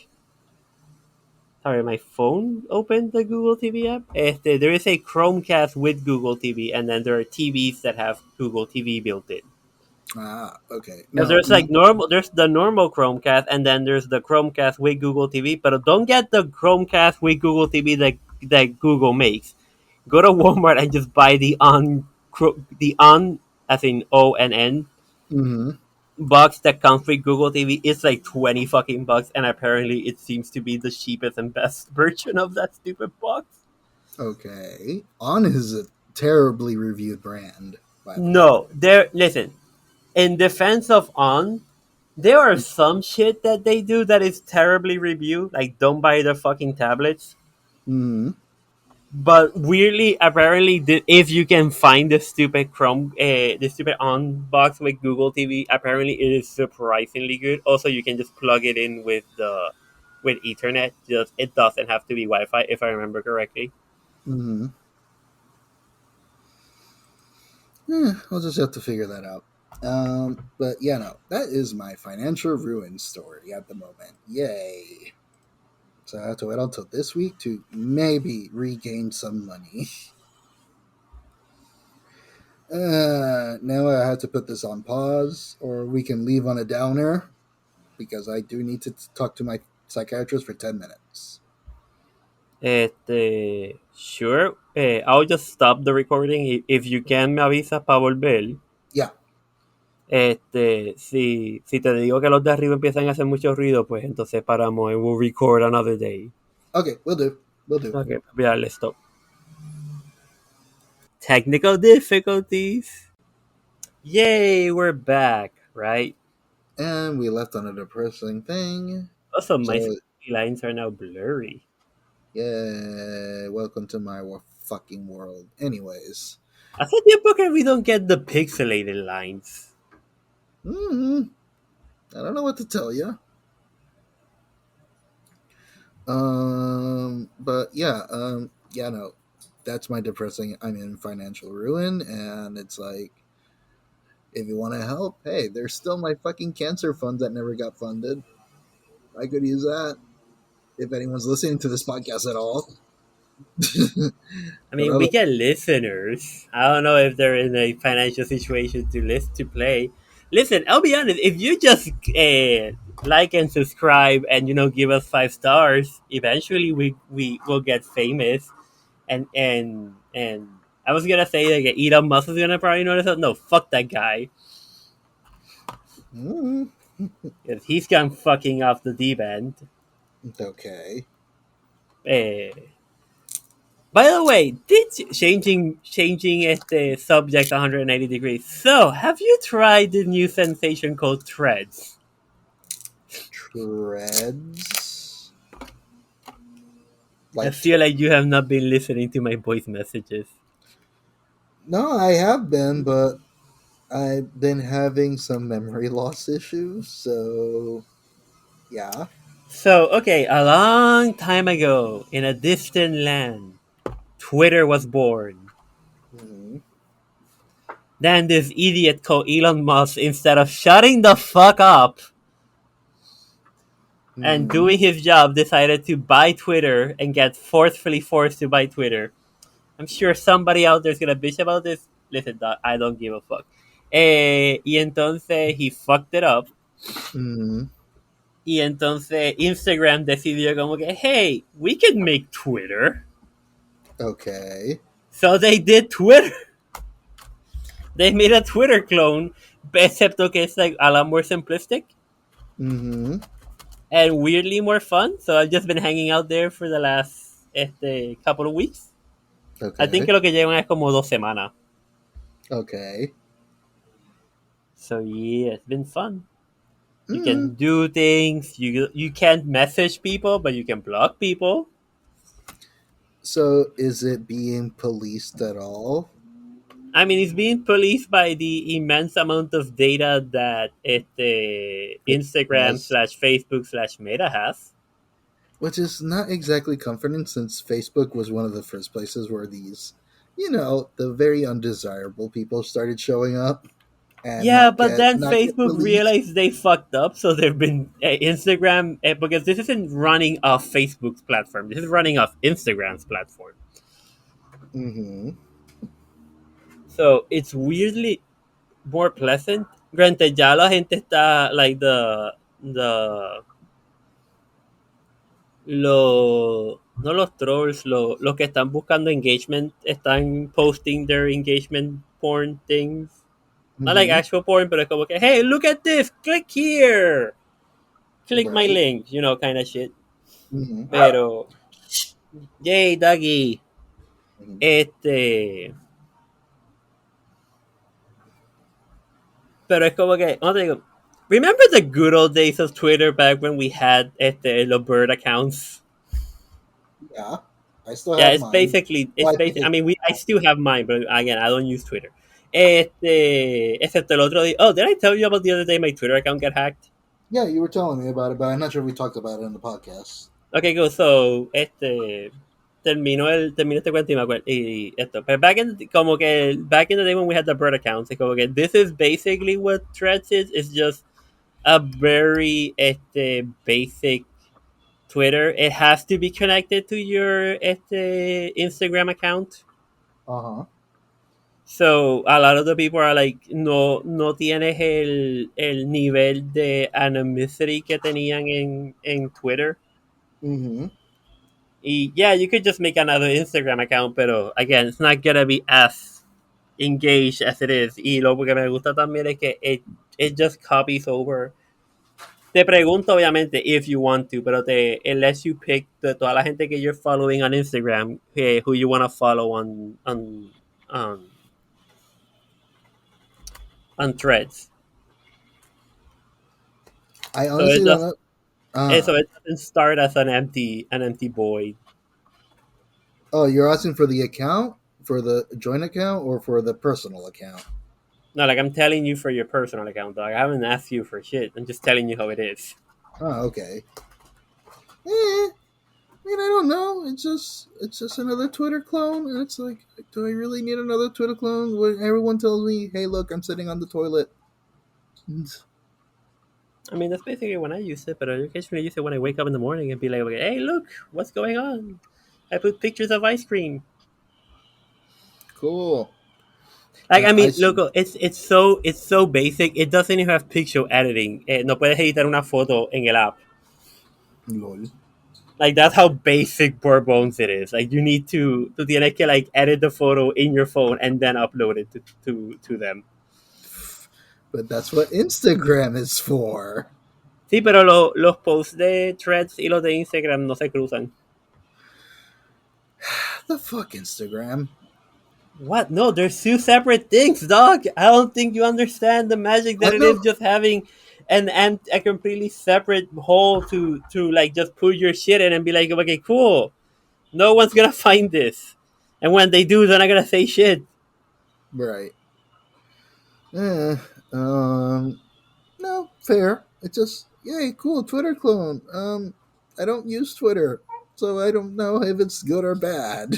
Sorry, my phone opened the Google TV app. There is a Chromecast with Google TV, and then there are TVs that have Google TV built in. Okay. Because No, there's the normal Chromecast, and then there's the Chromecast with Google TV. But don't get the Chromecast with Google TV that Google makes. Go to Walmart and just buy the on as in ONN mm-hmm. box that comes with Google TV. It's like 20 fucking bucks, and apparently it seems to be the cheapest and best version of that stupid box. Okay. On is a terribly reviewed brand, by the way. No, listen. In defense of On, there are some shit that they do that is terribly reviewed. Like, don't buy their fucking tablets. Mm-hmm. But weirdly, apparently, if you can find the stupid on box with Google TV, apparently it is surprisingly good. Also, you can just plug it in with Ethernet. Just it doesn't have to be Wi-Fi, if I remember correctly. Mm-hmm. I'll just have to figure that out. But yeah, no, that is my financial ruin story at the moment. Yay. So I have to wait until this week to maybe regain some money. Now I have to put this on pause, or we can leave on a downer, because I do need to talk to my psychiatrist for 10 minutes. Sure. I'll just stop the recording. If you can, me avisas para volver. Yeah. Si te digo que los de arriba empiezan a hacer mucho ruido, pues entonces paramos and we'll record another day. Okay, we'll do. We'll do. Okay, voy a darle stop. Technical difficulties. Yay, we're back, right? And we left on a depressing thing. Also, my So, lines are now blurry. yeah, welcome to my fucking world. Anyways. Hace tiempo que we don't get the pixelated lines. I don't know what to tell you. But yeah, no, that's my depressing. I'm in financial ruin, and it's like, if you want to help, hey, there's still my fucking cancer fund that never got funded. I could use that if anyone's listening to this podcast at all. I But mean, we get listeners. I don't know if they're in a financial situation to play. Listen, I'll be honest. If you just like and subscribe and give us 5 stars, eventually we will get famous. And I was gonna say like Elon Musk is gonna probably notice us. No, fuck that guy. mm, 'Cause he's gone fucking off the deep end. okay. Eh, By the way, changing este subject 180 degrees. So, have you tried the new sensation called threads? Treads. I Like, feel like you have not been listening to my voice messages. no, I have been, but I've been having some memory loss issues, so yeah. So, okay, a long time ago, in a distant land, Twitter was born. Hmm. Then this idiot called Elon Musk, instead of shutting the fuck up and Hmm. doing his job, decided to buy Twitter and get forcefully forced to buy Twitter. I'm sure somebody out there is gonna bitch about this. Listen, dog, I don't give a fuck. Y entonces he fucked it up. Hmm. Y entonces Instagram decidió como que, hey, we can make Twitter. Okay. So they did Twitter. They made a Twitter clone, excepto que it's like a lot more simplistic Hmm. and weirdly more fun. So I've just been hanging out there for the last couple of weeks. I think Okay. que lo que llevan es como 2 semanas. Okay. So yeah, it's been fun. You Mm. can do things. You can't message people, but you can block people. So, is it being policed at all? I mean, it's being policed by the immense amount of data that It Instagram has, slash Facebook slash Meta has. which is not exactly comforting since Facebook was one of the first places where these, the very undesirable people started showing up and Yeah, but then not get Facebook released. realized they fucked up, so they've been Instagram because this isn't running off Facebook's platform. This is running off Instagram's platform. Hmm. So it's weirdly more pleasant. Granted, ya la gente está like the no los trolls, los que están buscando engagement están posting their engagement porn things. Not like Hmm. actual porn, pero es como que, hey, look at this, click here, click my Right. link, kind of shit. Hmm. Pero, yay, doggy. Hmm. Este, pero es como que, no te digo, remember the good old days of Twitter back when we had los bird accounts? Yeah, I still Yeah, have it's mine. basically, Well, it's I think basic. I it's mean, I still have mine, but again, I don't use Twitter. Excepto el otro día. Oh, did I tell you about the other day my Twitter account got hacked? yeah. You were telling me about it, but I'm not sure we talked about it in the podcast. Okay, go. So, terminó este cuento y me acuerdo. Y esto. Pero back in the day when we had the bird accounts, es como que this is basically what Threads is. It's just a very basic Twitter. It has to be connected to your Instagram account. Uh huh. So a lot of the people are like, no tienes el nivel de anonymity que tenían en Twitter. Hmm. Y yeah, you could just make another Instagram account, pero again, it's not gonna be as engaged as it is. Y lo que me gusta también es que it just copies over. Te pregunto, obviamente, if you want to, pero it lets you pick de toda la gente que you're following on Instagram, who you want to follow on, on threads. I So it honestly don't just know. Uh, so it doesn't start as an empty void. oh, you're asking for the account, for the joint account, or for the personal account? No, like I'm telling you for your personal account, dog. I haven't asked you for shit. I'm just telling you how it is. Oh, okay. I mean, I don't know. It's just another Twitter clone, and it's like, do I really need another Twitter clone? When everyone tells me, "Hey, look, I'm sitting on the toilet." I mean, that's basically when I use it, but I occasionally use it when I wake up in the morning and be like, hey, look, what's going on? I put pictures of ice cream. Cool. Like, I I mean, look, it's so basic. It doesn't even have picture editing. No puedes editar una foto en el app. lol. Like that's how basic bare bones it is. Like you need to tienes que like edit the photo in your phone and then upload it to them. But that's what Instagram is for. Sí, pero los posts de Threads y los de Instagram no se cruzan. The fuck Instagram. What? No, there's two separate things, dog. I don't think you understand the magic I that it know. is just having a completely separate hole to like just put your shit in and be like, okay, cool. No one's gonna find this, and when they do, they're not gonna say shit. Right. Eh, no, fair. It's just, yay, cool, Twitter clone. I don't use Twitter, so I don't know if it's good or bad.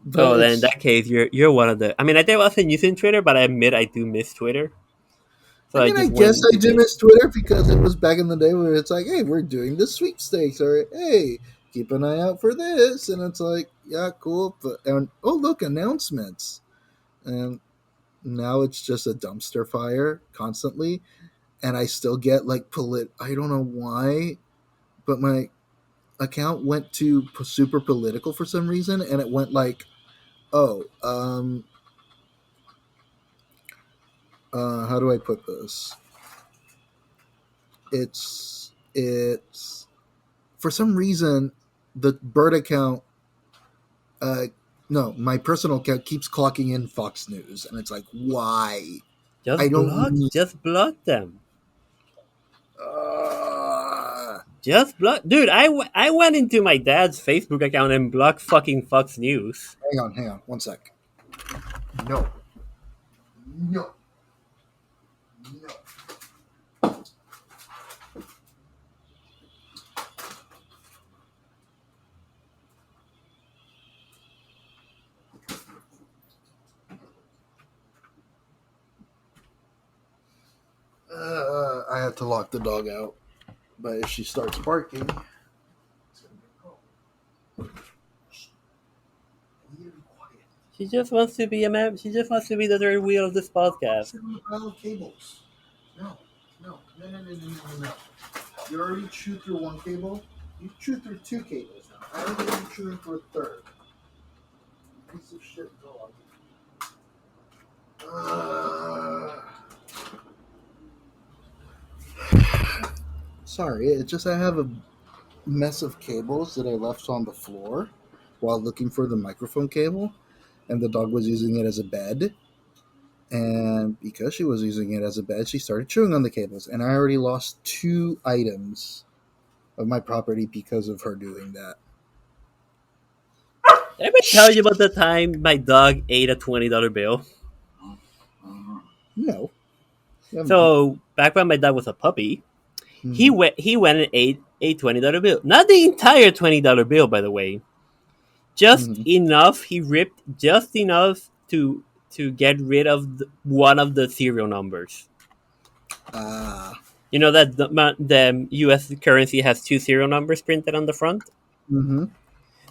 But Oh, then in it's, that case, you're one of the. I mean, I wasn't using Twitter, but I admit I do miss Twitter. So I I mean, I just guess went I into do this. miss Twitter because it was back in the day where it's like, hey, we're doing the sweepstakes, or hey, keep an eye out for this. And it's like, yeah, cool. But, and oh, look, announcements. And now it's just a dumpster fire constantly. And I still get like I don't know why, but my account went to super political for some reason, and it went like, oh, how do I put this? It's for some reason the bird account, uh, no, my personal account keeps clocking in Fox News, and it's like, why? I don't need. Just block them. Uh, Just block, dude. I went into my dad's Facebook account and blocked fucking Fox News. hang on, one sec. No, no, no. I have to lock the dog out, but if she starts barking, it's gonna be a problem. You need to be quiet. She just wants to be a man. She just wants to be the third wheel of this podcast. Sit on the pile of cables. No. You already chewed through one cable. You chewed through two cables now. I don't think you're chewing through a third. Piece of shit dog. Sorry, it's just I have a mess of cables that I left on the floor while looking for the microphone cable, and the dog was using it as a bed. And because she was using it as a bed, she started chewing on the cables, and I already lost 2 items of my property because of her doing that. Did I ever tell you about the time my dog ate a $20 bill? No. So back when my dog was a puppy, he Mhm. went and ate a $20 bill. Not the entire $20 bill, by the way. Just Mhm. enough. He ripped just enough to get rid of one of the serial numbers. Ah. You know that the U.S. currency has 2 serial numbers printed on the front. Mhm.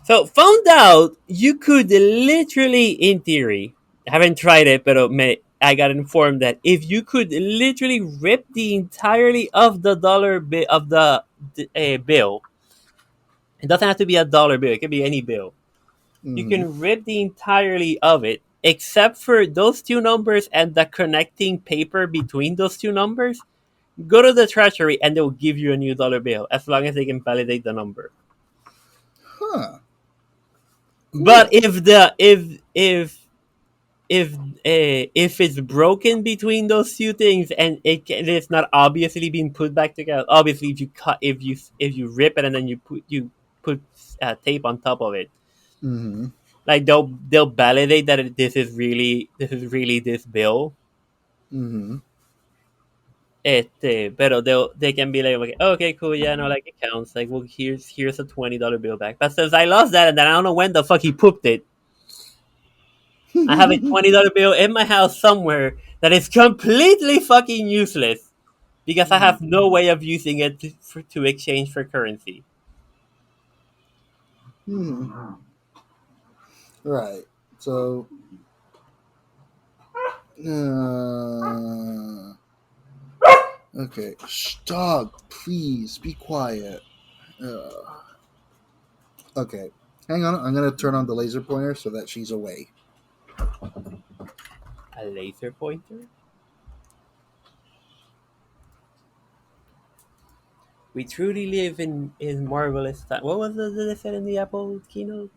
So found out you could literally, in theory, I haven't tried it, but I got informed that if you could literally rip the entirely of the bill, it doesn't have to be a dollar bill. It could be any bill. You Mhm. can rip the entirely of it, except for those 2 numbers and the connecting paper between those 2 numbers. Go to the treasury and they'll give you a new dollar bill as long as they can validate the number. Huh. But Cool. if it's broken between those 2 things and it's not obviously being put back together, obviously if you rip it and then you put tape on top of it, Mhm. like they'll validate that this is really this bill. Mhm. Pero they can be like, okay, cool, yeah, no, like it counts. Like, well, here's a $20 bill back. But since I lost that and then I don't know when the fuck he pooped it, I have a $20 bill in my house somewhere that is completely fucking useless because I have no way of using it to exchange for currency. Hmm. Right. So, okay. Shh, dog, please be quiet. Uh, okay. Hang on. I'm gonna turn on the laser pointer so that she's away. A laser pointer? We truly live in marvelous time. What was it that they said in the Apple keynote?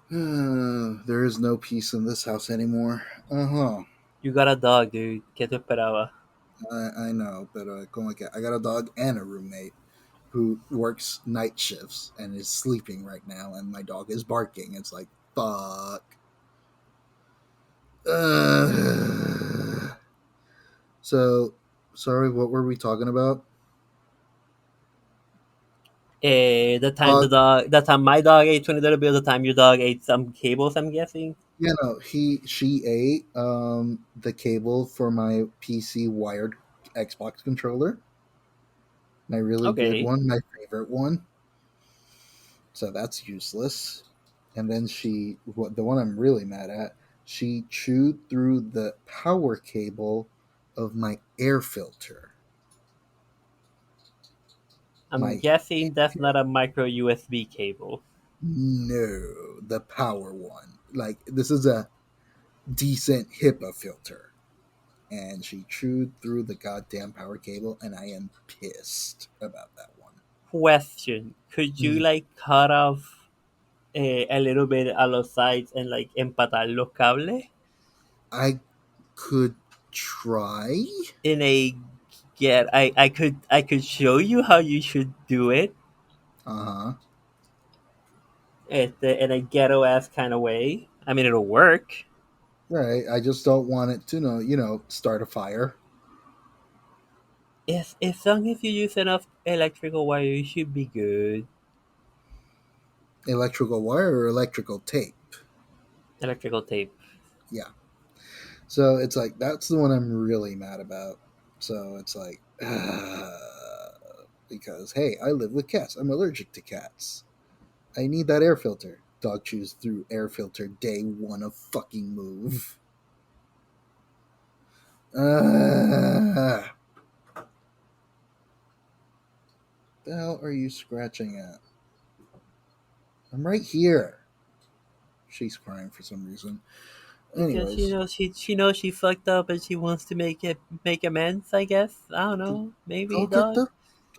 There is no peace in this house anymore. Uh-huh. You got a dog, dude. ¿Qué te esperaba? I know, but I got a dog and a roommate who works night shifts and is sleeping right now, and my dog is barking. It's like, fuck. So, sorry, what were we talking about? The dog, the time my dog ate $20 bills, the time your dog ate some cables, I'm guessing. Yeah, no, she ate the cable for my PC wired Xbox controller. My really good Okay. one, my favorite one. So that's useless. And then the one I'm really mad at, she chewed through the power cable of my air filter. I'm My guessing that's not a micro USB cable. No, the power one. Like this is a decent HIPAA filter. And she chewed through the goddamn power cable, and I am pissed about that one. Question: could you Mm, like cut off a little bit a los sides and like empatar los cables I could try. in a get? I could show you how you should do it. Uh huh. In a ghetto ass kind of way. I mean, it'll work. Right. I just don't want it to start a fire. Yes, as long as you use enough electrical wire, you should be good. Electrical wire or electrical tape. Electrical tape. Yeah. So it's like that's the one I'm really mad about. So it's like because hey, I live with cats. I'm allergic to cats. I need that air filter. Dog chews through air filter day one of fucking move. The hell are you scratching at? I'm right here. She's crying for some reason. Because Anyways, she knows she fucked up and she wants to make amends. I guess I don't know. Maybe go get dog. the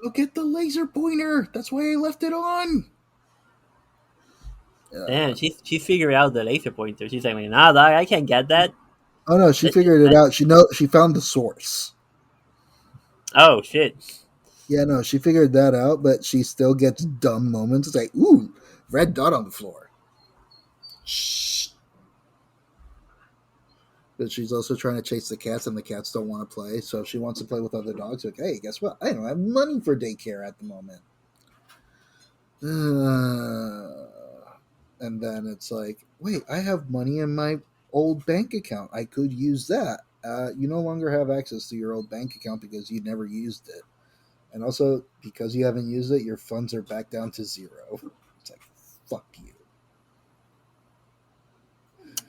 go get the laser pointer. That's why I left it on. Damn, she's figuring out the laser pointer. She's like, nah, dog, I can't get that. Oh no, she That shit- figured it that- out. She found the source. oh shit. Yeah, no, she figured that out, but she still gets dumb moments. It's like, ooh, red dot on the floor. Shh. But she's also trying to chase the cats, and the cats don't want to play. So if she wants to play with other dogs, like, hey, guess what? I don't have money for daycare at the moment. And then it's like, wait, I have money in my old bank account. I could use that. You no longer have access to your old bank account because you never used it. And also, because you haven't used it, your funds are back down to zero. It's like, fuck you.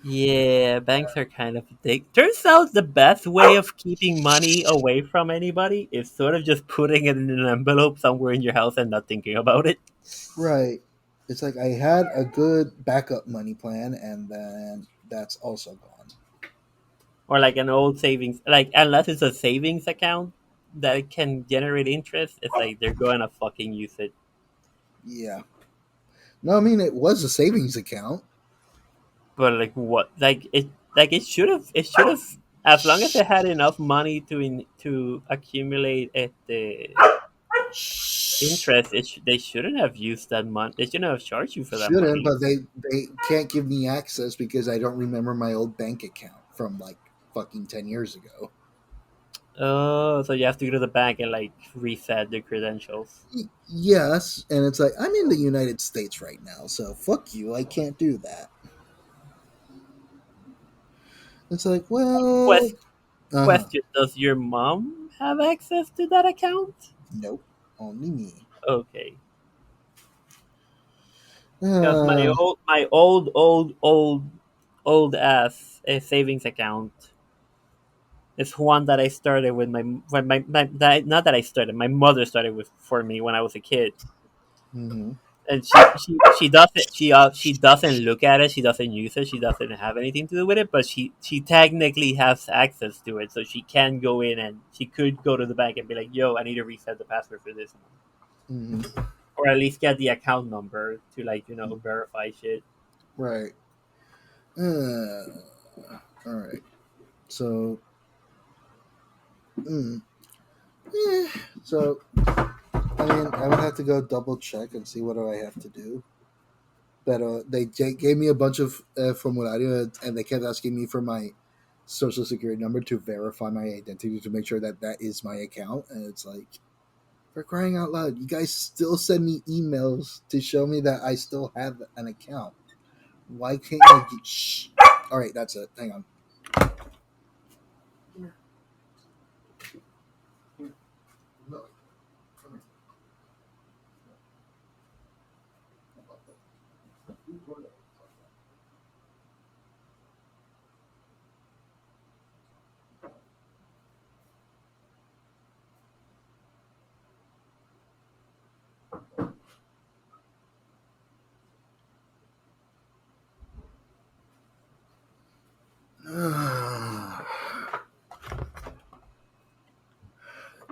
Yeah, banks are kind of a dick. Turns out the best way of keeping money away from anybody is sort of just putting it in an envelope somewhere in your house and not thinking about it. Right. It's like I had a good backup money plan, and then that's also gone. Or like an old savings, like unless it's a savings account that can generate interest, it's like they're going to fucking use it. Yeah. No, I mean, it was a savings account. But like what? It should have as long as it had enough money to accumulate the interest. They shouldn't have used that money. They shouldn't have charged you for that Shouldn't, money. but they can't give me access because I don't remember my old bank account from like fucking 10 years ago. Oh, so you have to go to the bank and like reset the credentials. Yes, and it's like I'm in the United States right now, so fuck you. I can't do that. It's like, well, Quest- uh-huh. Question: does your mom have access to that account? Nope, only me. Okay. Because Uh, my old ass savings account. It's one that I started with not that I started. My mother started with for me when I was a kid, Mm-hmm. and she doesn't look at it. She doesn't use it. She doesn't have anything to do with it. But she technically has access to it, so she can go in and she could go to the bank and be like, "Yo, I need to reset the password for this," Mm-hmm. or at least get the account number to verify shit. Right. All right. So, mm, eh, so I mean, I would have to go double check and see what do I have to do. But gave me a bunch of formulario, and they kept asking me for my social security number to verify my identity to make sure that that is my account. And it's like, for crying out loud, you guys still send me emails to show me that I still have an account. Why can't you? Shh. All right, that's it. Hang on.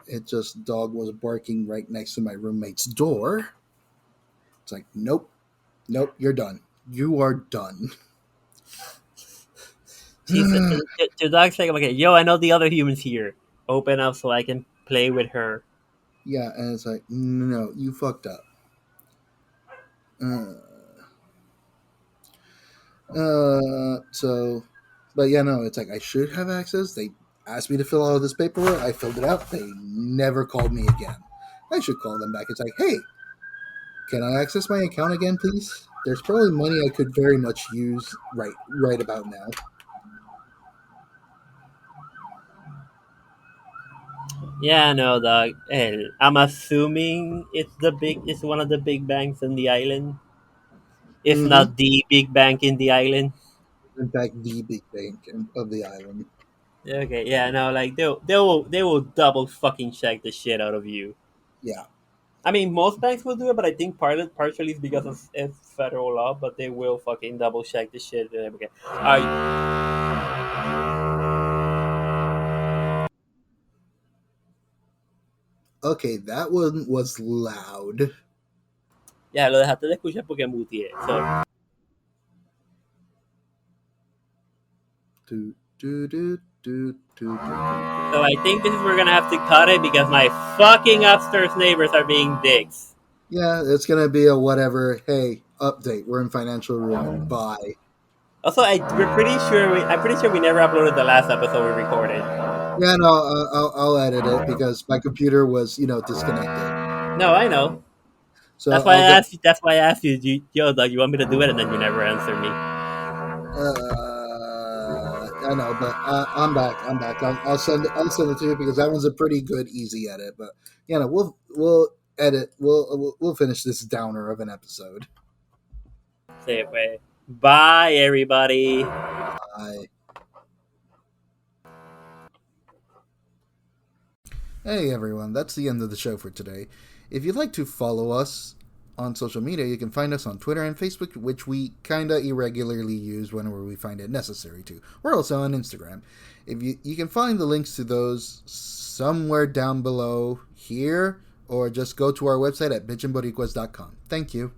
It just dog was barking right next to my roommate's door. It's like, nope, you're done. You are done. The dog's like, okay, yo, I know the other humans here. Open up so I can play with her. Yeah, and it's like, no, you fucked up. So, but yeah, no, it's like I should have access. They asked me to fill out this paperwork. I filled it out. They never called me again. I should call them back. It's like, hey, can I access my account again, please? There's probably money I could very much use right about now. Yeah, no, dog. And I'm assuming it's one of the big banks in the island, if Mm-hmm. not the big bank in the island. In fact, the big bank of the island. Okay, yeah, no, like they will double fucking check the shit out of you. Yeah. I mean, most banks will do it, but I think partially is because of it's federal law. But they will fucking double check the shit. Okay, Okay, that one was loud. ya lo dejaste de escuchar porque muteé. So, Do, do, do, do, do, do, do. so I think this is we're gonna have to cut it because my fucking upstairs neighbors are being dicks. Yeah, it's gonna be a whatever. Hey, update. We're in financial ruin. Bye. Also, I'm pretty sure we never uploaded the last episode we recorded. Yeah, no, I'll edit it because my computer was, disconnected. No, I know. So That's why I I'll get. asked you. That's why I asked you, yo, Doug, you want me to do it, and then you never answer me. I know, but I'm back. I'm back. I'll send it to you because that one's a pretty good, easy edit. But yeah, no, we'll edit. We'll finish this downer of an episode. Say it, way. Bye, everybody. Bye. Hey everyone, that's the end of the show for today. If you'd like to follow us on social media, you can find us on Twitter and Facebook, which we kinda irregularly use whenever we find it necessary to. We're also on Instagram. If you can find the links to those somewhere down below here, or just go to our website at bichinboricuas.com. Thank you.